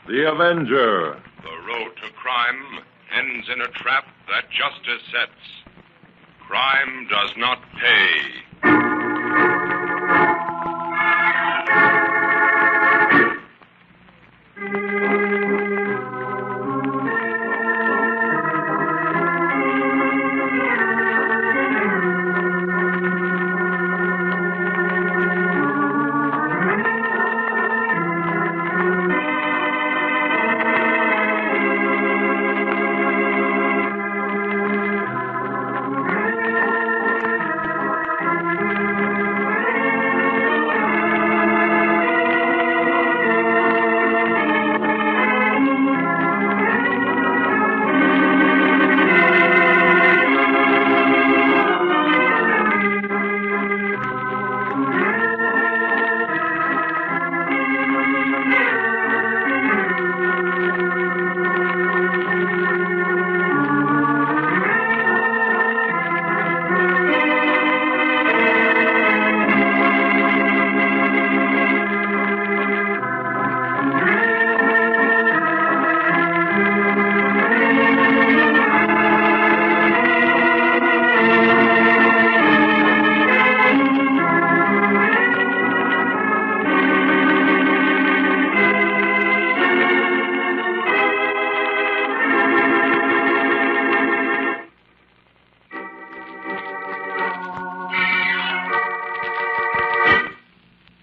The Avenger. The road to crime ends in a trap that justice sets. Crime does not pay.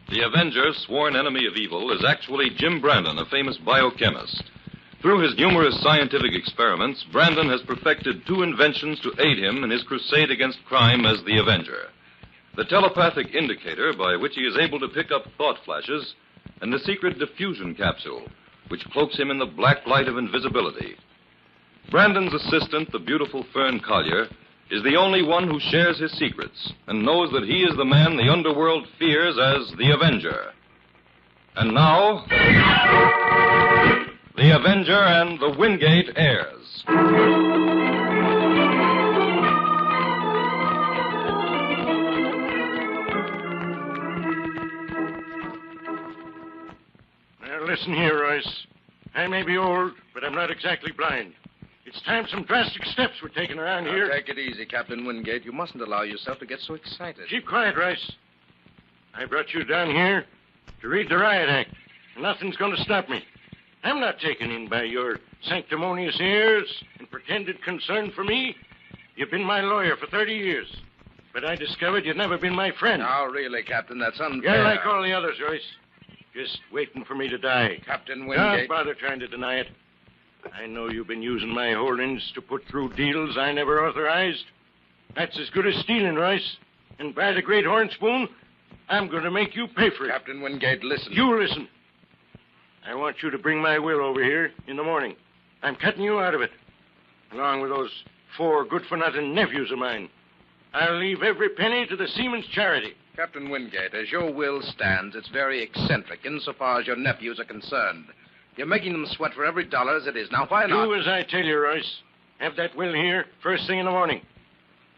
The Avenger, sworn enemy of evil, is actually Jim Brandon, a famous biochemist. Through his numerous scientific experiments, Brandon has perfected two inventions to aid him in his crusade against crime as the Avenger. The telepathic indicator, by which he is able to pick up thought flashes, and the secret diffusion capsule, which cloaks him in the black light of invisibility. Brandon's assistant, the beautiful Fern Collier, is the only one who shares his secrets and knows that he is the man the underworld fears as the Avenger. And now, the Avenger and the Wingate Heirs. Now, listen here, Royce. I may be old, but I'm not exactly blind. It's time some drastic steps were taken around here. Take it easy, Captain Wingate. You mustn't allow yourself to get so excited. Keep quiet, Royce. I brought you down here to read the Riot Act. Nothing's going to stop me. I'm not taken in by your sanctimonious airs and pretended concern for me. You've been my lawyer for 30 years. But I discovered you'd never been my friend. Now, really, Captain, that's unfair. You're like all the others, Royce. Just waiting for me to die. Captain Wingate. Don't bother trying to deny it. I know you've been using my holdings to put through deals I never authorized. That's as good as stealing, Royce. And by the great horn spoon, I'm going to make you pay for it. Captain Wingate, listen. You listen. I want you to bring my will over here in the morning. I'm cutting you out of it, along with those 4 good-for-nothing nephews of mine. I'll leave every penny to the Seamen's Charity. Captain Wingate, as your will stands, it's very eccentric insofar as your nephews are concerned. You're making them sweat for every dollar as it is. Now, why not? Do as I tell you, Royce. Have that will here first thing in the morning.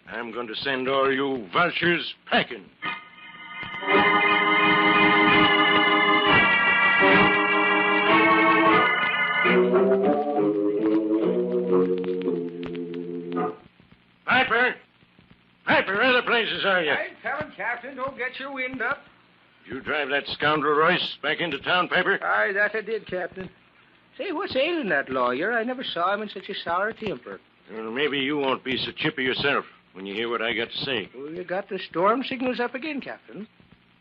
I'm going to send all you vultures packing. Piper! Piper, where the places are you? I'm coming, Captain. Don't get your wind up. You drive that scoundrel Royce back into town, Piper? Aye, that I did, Captain. Say, what's ailing that lawyer? I never saw him in such a sour temper. Well, maybe you won't be so chippy yourself when you hear what I got to say. Well, you got the storm signals up again, Captain.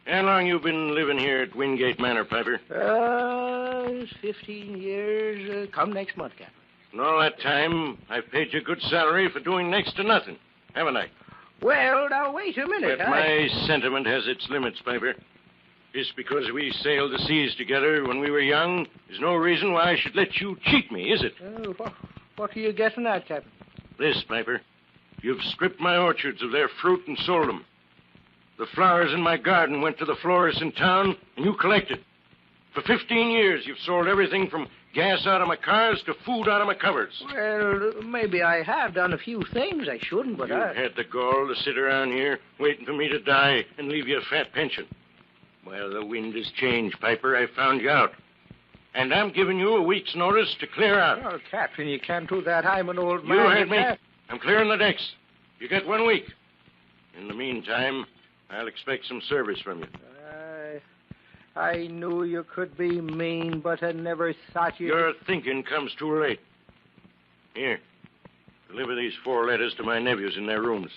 How long you been living here at Wingate Manor, Piper? It's 15 years. Come next month, Captain. And all that time, I've paid you a good salary for doing next to nothing, haven't I? Well, now, wait a minute. But my sentiment has its limits, Piper. Just because we sailed the seas together when we were young is no reason why I should let you cheat me, is it? What are you getting at, Captain? This, Piper. You've stripped my orchards of their fruit and sold them. The flowers in my garden went to the florists in town, and you collected. For 15 years, you've sold everything from gas out of my cars to food out of my cupboards. Well, maybe I have done a few things I shouldn't, but You've had the gall to sit around here waiting for me to die and leave you a fat pension. Well, the wind has changed, Piper. I found you out. And I'm giving you a week's notice to clear out. Oh, Captain, you can't do that. I'm an old man. You heard me. can't. I'm clearing the decks. You get 1 week. In the meantime, I'll expect some service from you. I knew you could be mean, but I never thought you... Your thinking comes too late. Here, deliver these 4 letters to my nephews in their rooms.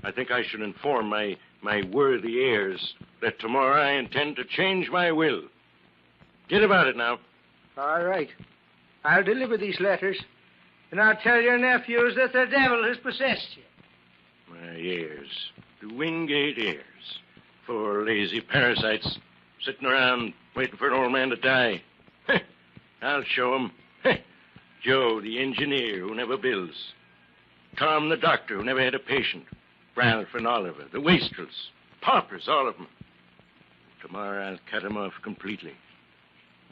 I think I should inform my worthy heirs that tomorrow I intend to change my will. Get about it now. All right. I'll deliver these letters, and I'll tell your nephews that the devil has possessed you. My heirs. The Wingate heirs. 4 lazy parasites sitting around waiting for an old man to die. I'll show 'em. Joe, the engineer who never builds. Tom, the doctor who never had a patient. Ralph and Oliver, the wastrels. Paupers, all of them. Tomorrow I'll cut 'em off completely.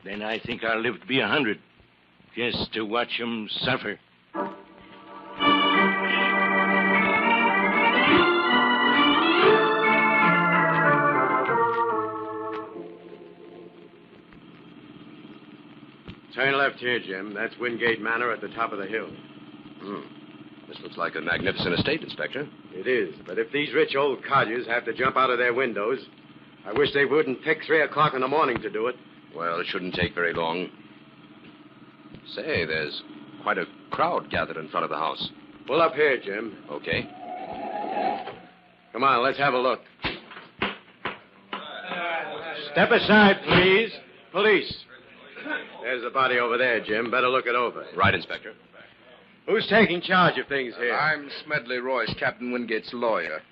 Then I think I'll live to be 100, just to watch 'em suffer. Turn left here, Jim. That's Wingate Manor at the top of the hill. This looks like a magnificent estate, Inspector. It is, but if these rich old codgers have to jump out of their windows, I wish they wouldn't pick 3 o'clock in the morning to do it. Well, it shouldn't take very long. Say, there's quite a crowd gathered in front of the house. Pull up here, Jim. Okay. Come on, let's have a look. Step aside, please. Police. There's the body over there, Jim. Better look it over. Right, Inspector. Who's taking charge of things here? I'm Smedley Royce, Captain Wingate's lawyer.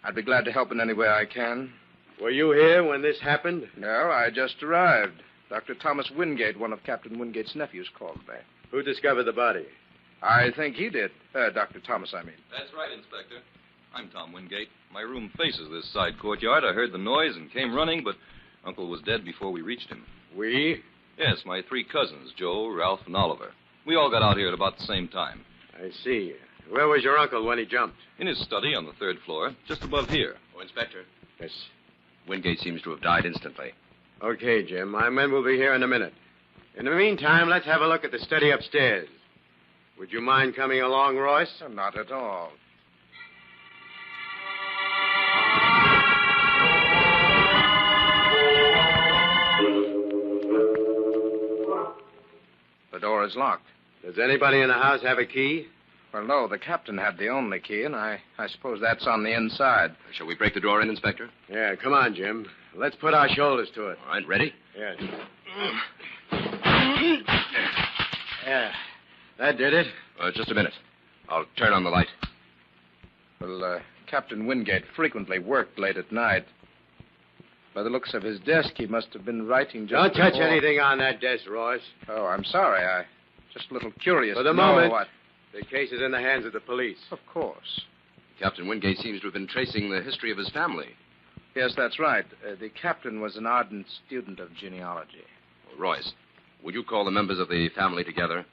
I'd be glad to help in any way I can. Were you here when this happened? No, I just arrived. Dr. Thomas Wingate, one of Captain Wingate's nephews, called me. Who discovered the body? I think he did. Dr. Thomas, I mean. That's right, Inspector. I'm Tom Wingate. My room faces this side courtyard. I heard the noise and came running, but Uncle was dead before we reached him. We? Yes, my 3 cousins, Joe, Ralph, and Oliver. We all got out here at about the same time. I see. Where was your uncle when he jumped? In his study on the 3rd floor, just above here. Oh, Inspector. Yes. Wingate seems to have died instantly. Okay, Jim. My men will be here in a minute. In the meantime, let's have a look at the study upstairs. Would you mind coming along, Royce? Not at all. The door is locked. Does anybody in the house have a key? Well, no, the captain had the only key, and I suppose that's on the inside. Shall we break the door in, Inspector? Yeah, come on, Jim. Let's put our shoulders to it. All right, ready? Yes. Yeah, that did it. Just a minute. I'll turn on the light. Well, Captain Wingate frequently worked late at night. By the looks of his desk, he must have been writing just Don't touch before... anything on that desk, Royce. Oh, I'm sorry. I just a little curious For the to know moment, what... the case is in the hands of the police. Of course. Captain Wingate seems to have been tracing the history of his family. Yes, that's right. The captain was an ardent student of genealogy. Well, Royce, would you call the members of the family together?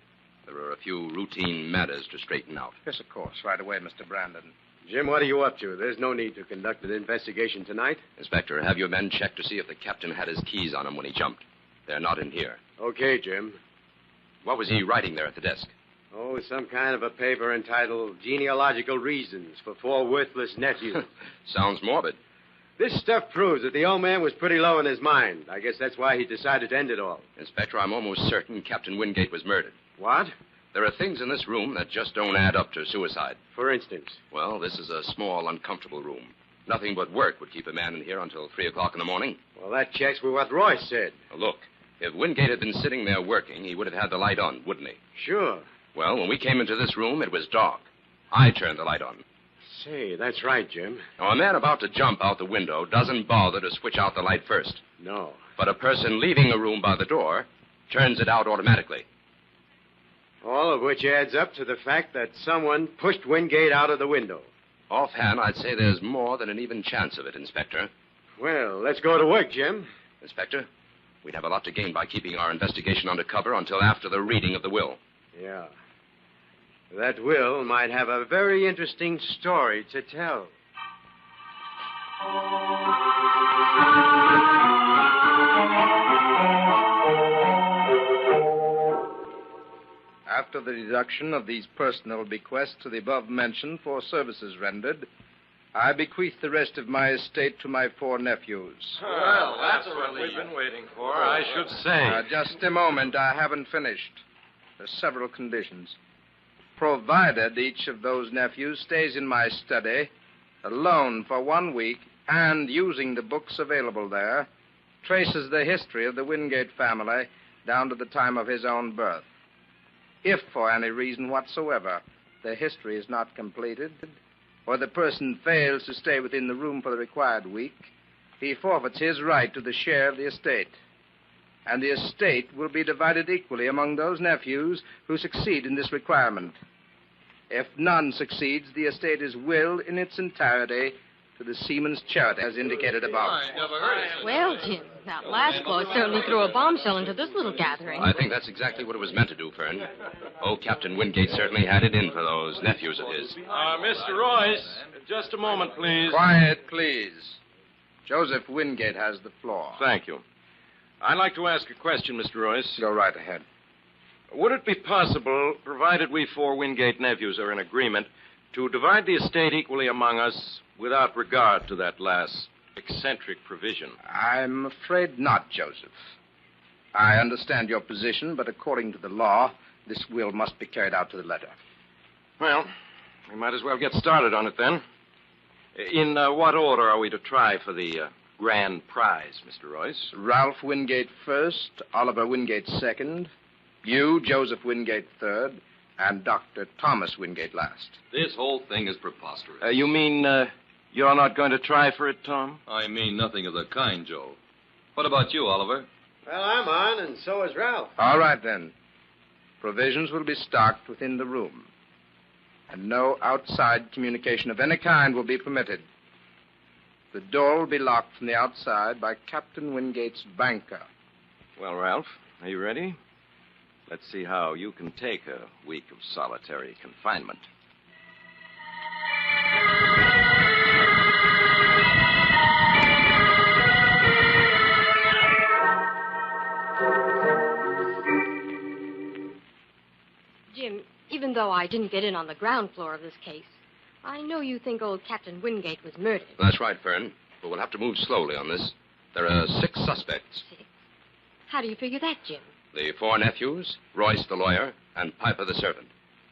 There are a few routine matters to straighten out. Yes, of course. Right away, Mr. Brandon. Jim, what are you up to? There's no need to conduct an investigation tonight. Inspector, have your men check to see if the captain had his keys on him when he jumped. They're not in here. Okay, Jim. What was he writing there at the desk? Oh, some kind of a paper entitled Genealogical Reasons for 4 Worthless Nephews. Sounds morbid. This stuff proves that the old man was pretty low in his mind. I guess that's why he decided to end it all. Inspector, I'm almost certain Captain Wingate was murdered. What? There are things in this room that just don't add up to suicide. For instance? Well, this is a small, uncomfortable room. Nothing but work would keep a man in here until 3 o'clock in the morning. Well, that checks with what Royce said. Now, look, if Wingate had been sitting there working, he would have had the light on, wouldn't he? Sure. Well, when we came into this room, it was dark. I turned the light on. Say, that's right, Jim. Now, a man about to jump out the window doesn't bother to switch out the light first. No. But a person leaving a room by the door turns it out automatically. All of which adds up to the fact that someone pushed Wingate out of the window. Offhand, I'd say there's more than an even chance of it, Inspector. Well, let's go to work, Jim. Inspector, we'd have a lot to gain by keeping our investigation under cover until after the reading of the will. Yeah. That will might have a very interesting story to tell. after the deduction of these personal bequests to the above mentioned for services rendered, I bequeath the rest of my estate to my 4 nephews. Well, that's what we've been waiting for, I should say. Just a moment. I haven't finished. There's several conditions. Provided each of those nephews stays in my study alone for 1 week and, using the books available there, traces the history of the Wingate family down to the time of his own birth. If, for any reason whatsoever, the history is not completed, or the person fails to stay within the room for the required week, he forfeits his right to the share of the estate. And the estate will be divided equally among those nephews who succeed in this requirement. If none succeeds, the estate is willed in its entirety to the Seamen's Charity, as indicated above. Well, Jim, that last clause certainly threw a bombshell into this little gathering. I think that's exactly what it was meant to do, Fern. Old Captain Wingate certainly had it in for those nephews of his. Mr. Royce, just a moment, please. Quiet, please. Joseph Wingate has the floor. Thank you. I'd like to ask a question, Mr. Royce. Go right ahead. Would it be possible, provided we 4 Wingate nephews are in agreement, to divide the estate equally among us without regard to that last eccentric provision? I'm afraid not, Joseph. I understand your position, but according to the law, this will must be carried out to the letter. Well, we might as well get started on it then. In what order are we to try for the grand prize, Mr. Royce? Ralph Wingate first, Oliver Wingate second, you, Joseph Wingate third, and Dr. Thomas Wingate last. This whole thing is preposterous. You mean you're not going to try for it, Tom? I mean nothing of the kind, Joe. What about you, Oliver? Well, I'm on, and so is Ralph. All right, then. Provisions will be stocked within the room, and no outside communication of any kind will be permitted. The door will be locked from the outside by Captain Wingate's banker. Well, Ralph, are you ready? Let's see how you can take a week of solitary confinement. Jim, even though I didn't get in on the ground floor of this case, I know you think old Captain Wingate was murdered. That's right, Fern. But we'll have to move slowly on this. There are 6 suspects. 6? How do you figure that, Jim? The 4 nephews, Royce the lawyer, and Piper the servant.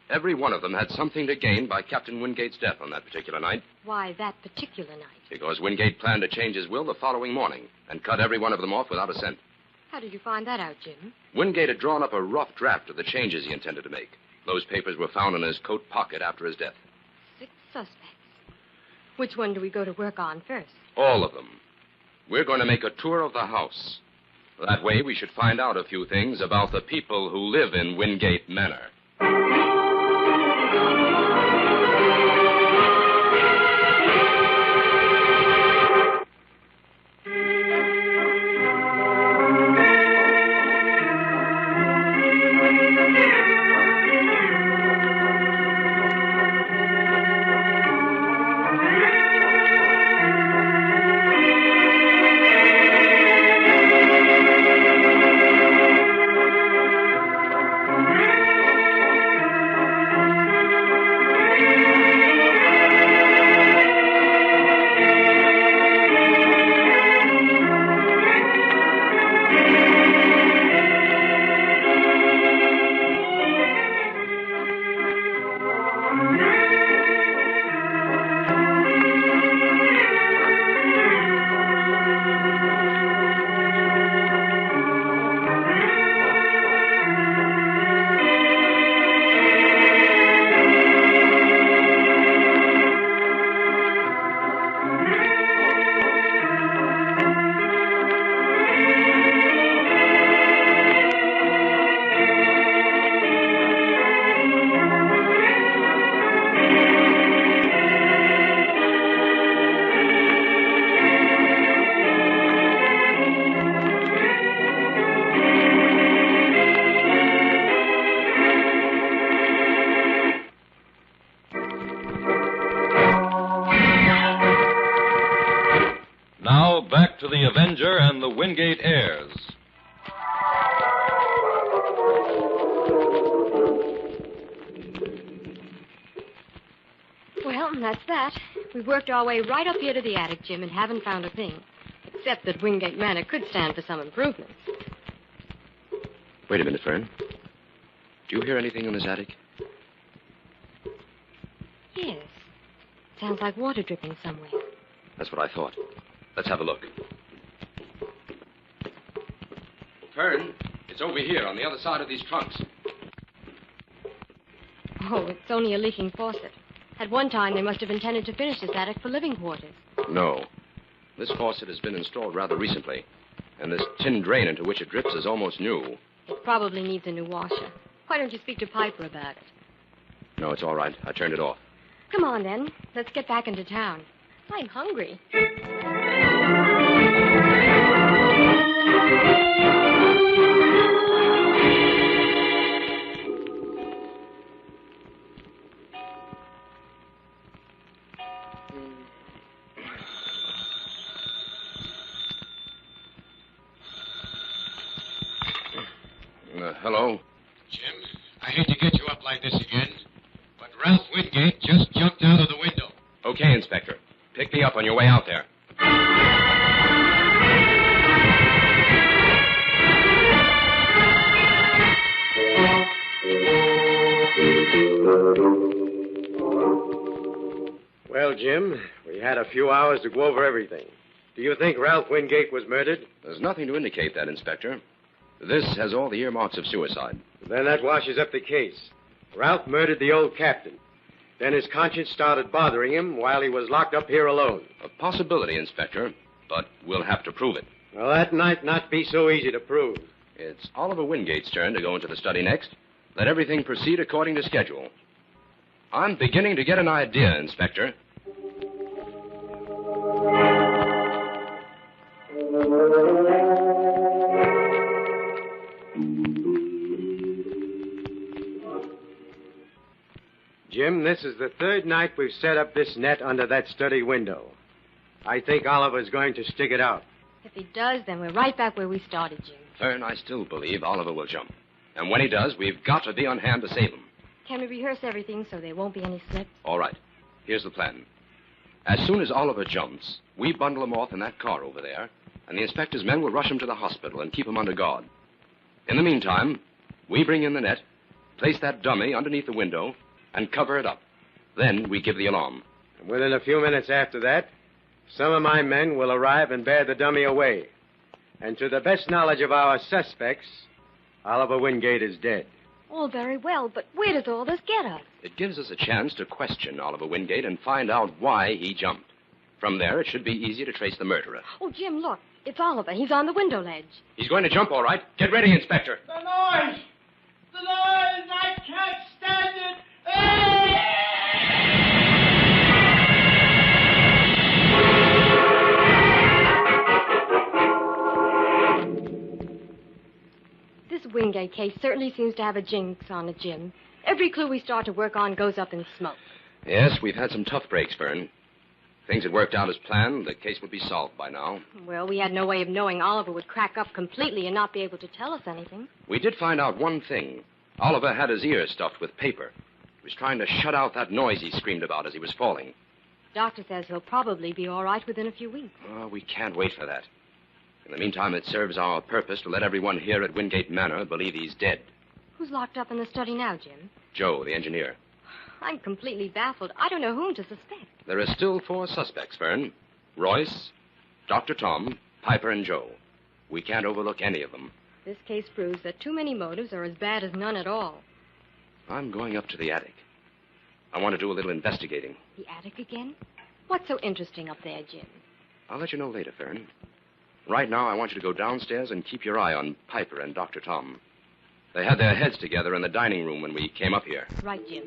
Every one of them had something to gain by Captain Wingate's death on that particular night. Why that particular night? Because Wingate planned to change his will the following morning and cut every one of them off without a cent. How did you find that out, Jim? Wingate had drawn up a rough draft of the changes he intended to make. Those papers were found in his coat pocket after his death. 6 suspects. Which one do we go to work on first? All of them. We're going to make a tour of the house. That way we should find out a few things about the people who live in Wingate Manor. Now, back to the Avenger and the Wingate Heirs. that's that. We've worked our way right up here to the attic, Jim, and haven't found a thing. Except that Wingate Manor could stand for some improvements. Wait a minute, Fern. Do you hear anything in this attic? Yes. Sounds like water dripping somewhere. That's what I thought. Let's have a look. Fern, it's over here on the other side of these trunks. Oh, it's only a leaking faucet. At one time, they must have intended to finish this attic for living quarters. No. This faucet has been installed rather recently, and this tin drain into which it drips is almost new. It probably needs a new washer. Why don't you speak to Piper about it? No, it's all right. I turned it off. Come on, then. Let's get back into town. I'm hungry. Hello? Jim, I hate to get you up like this again, but Ralph Wingate just jumped out of the window. Okay, Inspector. Pick me up on your way out there. Well, Jim, we had a few hours to go over everything. Do you think Ralph Wingate was murdered? There's nothing to indicate that, Inspector. This has all the earmarks of suicide. Then that washes up the case. Ralph murdered the old captain. Then his conscience started bothering him while he was locked up here alone. A possibility, Inspector, but we'll have to prove it. Well, that might not be so easy to prove. It's Oliver Wingate's turn to go into the study next. Let everything proceed according to schedule. I'm beginning to get an idea, Inspector. Jim, this is the third night we've set up this net under that study window. I think Oliver's going to stick it out. If he does, then we're right back where we started, Jim. Fern, I still believe Oliver will jump. And when he does, we've got to be on hand to save him. Can we rehearse everything so there won't be any slips? All right. Here's the plan. As soon as Oliver jumps, we bundle him off in that car over there, and the inspector's men will rush him to the hospital and keep him under guard. In the meantime, we bring in the net, place that dummy underneath the window, and cover it up. Then we give the alarm. And within a few minutes after that, some of my men will arrive and bear the dummy away. And to the best knowledge of our suspects, Oliver Wingate is dead. All very well, but where does all this get us? It gives us a chance to question Oliver Wingate and find out why he jumped. From there, it should be easy to trace the murderer. Oh, Jim, look. It's Oliver. He's on the window ledge. He's going to jump, all right. Get ready, Inspector. The noise! The noise! I can't stand it! This Wingate case certainly seems to have a jinx on it, Jim. Every clue we start to work on goes up in smoke. Yes, we've had some tough breaks, Fern. If things had worked out as planned, the case would be solved by now. Well, we had no way of knowing Oliver would crack up completely and not be able to tell us anything. We did find out one thing. Oliver had his ears stuffed with paper. He was trying to shut out that noise he screamed about as he was falling. Doctor says he'll probably be all right within a few weeks. Oh, we can't wait for that. In the meantime, it serves our purpose to let everyone here at Wingate Manor believe he's dead. Who's locked up in the study now, Jim? Joe, the engineer. I'm completely baffled. I don't know whom to suspect. There are still 4 suspects, Fern. Royce, Dr. Tom, Piper, and Joe. We can't overlook any of them. This case proves that too many motives are as bad as none at all. I'm going up to the attic. I want to do a little investigating. The attic again? What's so interesting up there, Jim? I'll let you know later, Fern. Right now, I want you to go downstairs and keep your eye on Piper and Dr. Tom. They had their heads together in the dining room when we came up here. Right, Jim.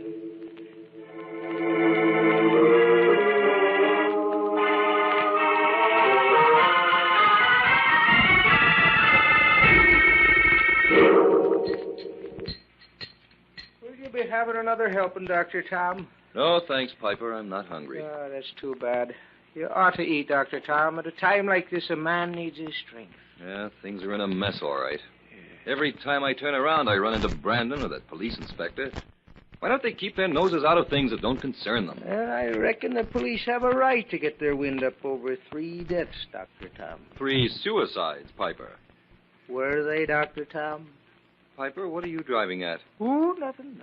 Will you be having another helping, Dr. Tom? No, thanks, Piper. I'm not hungry. Oh, that's too bad. You ought to eat, Dr. Tom. At a time like this, a man needs his strength. Yeah, things are in a mess, all right. Every time I turn around, I run into Brandon or that police inspector. Why don't they keep their noses out of things that don't concern them? Well, I reckon the police have a right to get their wind up over 3 deaths, Dr. Tom. 3 suicides, Piper. Were they, Dr. Tom? Piper, what are you driving at? Oh, nothing.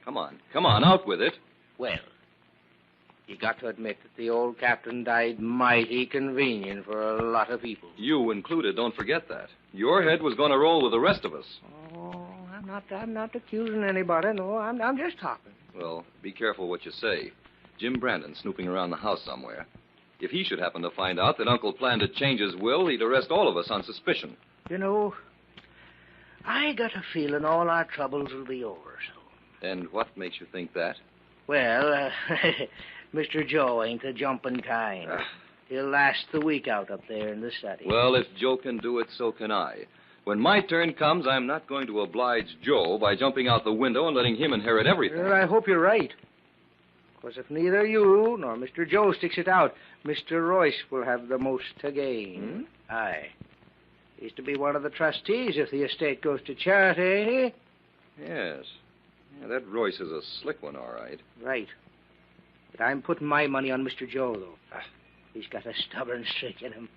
Come on, out with it. Well, you got to admit that the old captain died mighty convenient for a lot of people. You included, don't forget that. Your head was going to roll with the rest of us. Oh, I'm not accusing anybody. No, I'm just talking. Well, be careful what you say. Jim Brandon's snooping around the house somewhere. If he should happen to find out that Uncle planned to change his will, he'd arrest all of us on suspicion. You know, I got a feeling all our troubles will be over, so. And what makes you think that? Well, Mr. Joe ain't a jumping kind. He'll last the week out up there in the study. Well, if Joe can do it, so can I. When my turn comes, I'm not going to oblige Joe by jumping out the window and letting him inherit everything. Well, I hope you're right. Because if neither you nor Mr. Joe sticks it out, Mr. Royce will have the most to gain. Aye. He's to be one of the trustees if the estate goes to charity, ain't he? Yes. Yeah, that Royce is a slick one, all right. Right. But I'm putting my money on Mr. Joe, though. He's got a stubborn streak in him.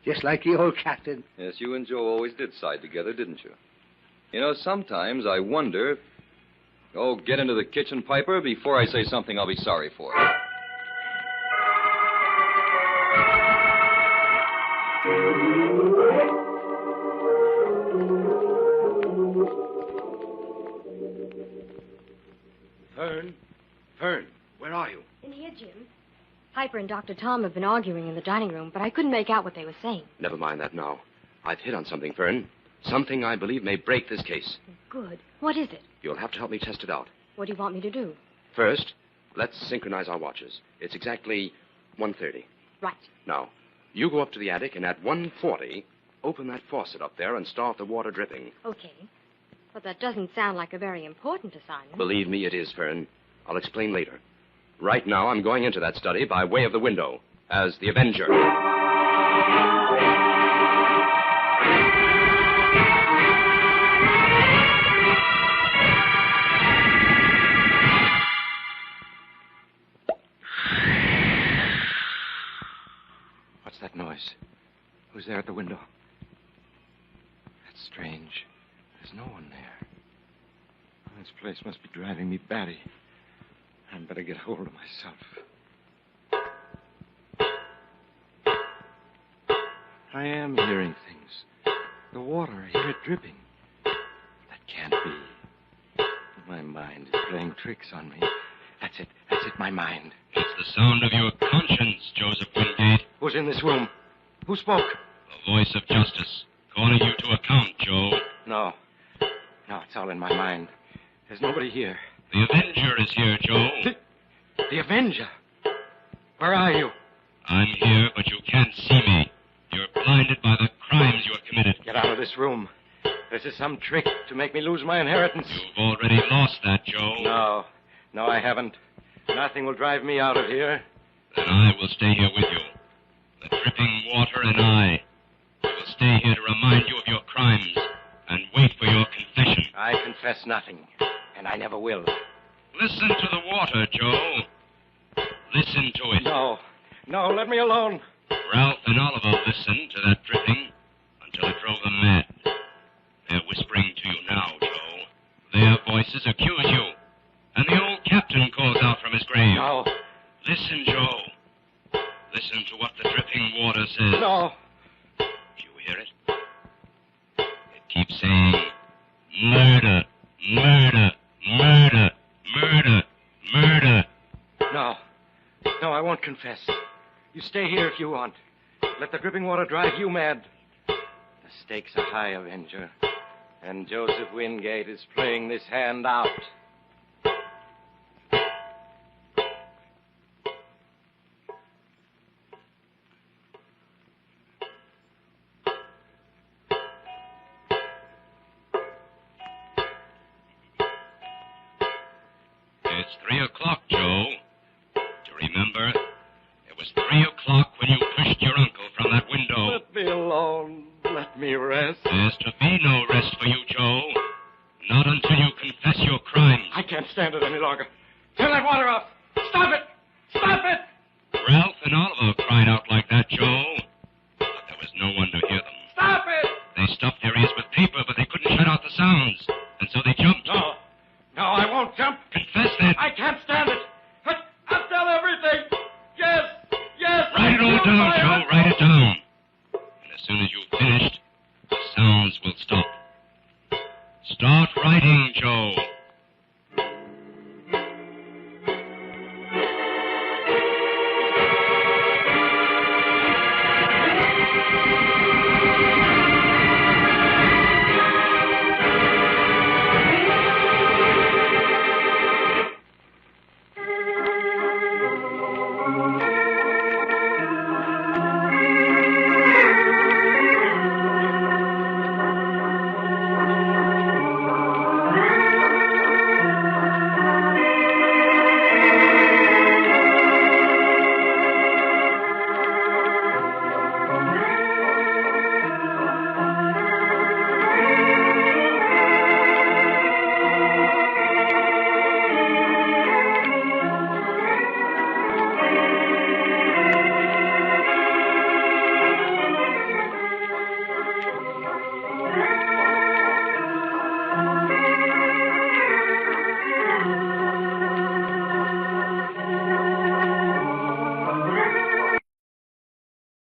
Just like the old captain. Yes, you and Joe always did side together, didn't you? You know, sometimes I wonder... Oh, get into the kitchen, Piper, before I say something I'll be sorry for. Fern, where are you? In here, Jim. Piper and Dr. Tom have been arguing in the dining room, but I couldn't make out what they were saying. Never mind that now. I've hit on something, Fern. Something I believe may break this case. Good. What is it? You'll have to help me test it out. What do you want me to do? First, let's synchronize our watches. It's exactly 1:30. Right. Now, you go up to the attic, and at 1:40, open that faucet up there and start the water dripping. Okay. But that doesn't sound like a very important assignment. Believe me, it is, Fern. I'll explain later. Right now, I'm going into that study by way of the window as the Avenger. What's that noise? Who's there at the window? That's strange. There's no one there. This place must be driving me batty. I'd better get hold of myself. I am hearing things. The water, I hear it dripping. That can't be. My mind is playing tricks on me. That's it, my mind. It's the sound of your conscience, Joseph Wingate. Who's in this room? Who spoke? The voice of justice, calling you to account, Joe. No, it's all in my mind. There's nobody here. The Avenger is here, Joe. The Avenger? Where are you? I'm here, but you can't see me. You're blinded by the crimes you have committed. Get out of this room. This is some trick to make me lose my inheritance. You've already lost that, Joe. No, I haven't. Nothing will drive me out of here. Then I will stay here with you. The dripping water and I. We will stay here to remind you of your crimes and wait for your confession. I confess nothing, and I never will. Listen to the water, Joe. Listen to it. No, let me alone. Ralph and Oliver listened to that dripping until it drove them mad. They're whispering to you now, Joe. Their voices accuse you, and the old captain calls out from his grave. No. Listen, Joe. Listen to what the dripping water says. No. You hear it? It keeps saying, murder, murder, murder, murder, murder. No, I won't confess. You stay here if you want. Let the dripping water drive you mad. The stakes are high, Avenger. And Joseph Wingate is playing this hand out. It's 3 o'clock, Joe. Do you remember? It was 3 o'clock when you pushed your uncle from that window. Let me alone. Let me rest. There's to be no rest for you, Joe. Not until you confess your crimes. I can't. stand it any longer. Turn that water off. Stop it! Stop it! Ralph and Oliver cried out like that, Joe. But there was no one to hear them. Stop it! They stuffed their ears with paper, but they couldn't shut out the sounds. And so they jumped. No. No, I won't jump. Confess that. I can't stand it. I'll tell everything. Yes. Yes. Write it all down,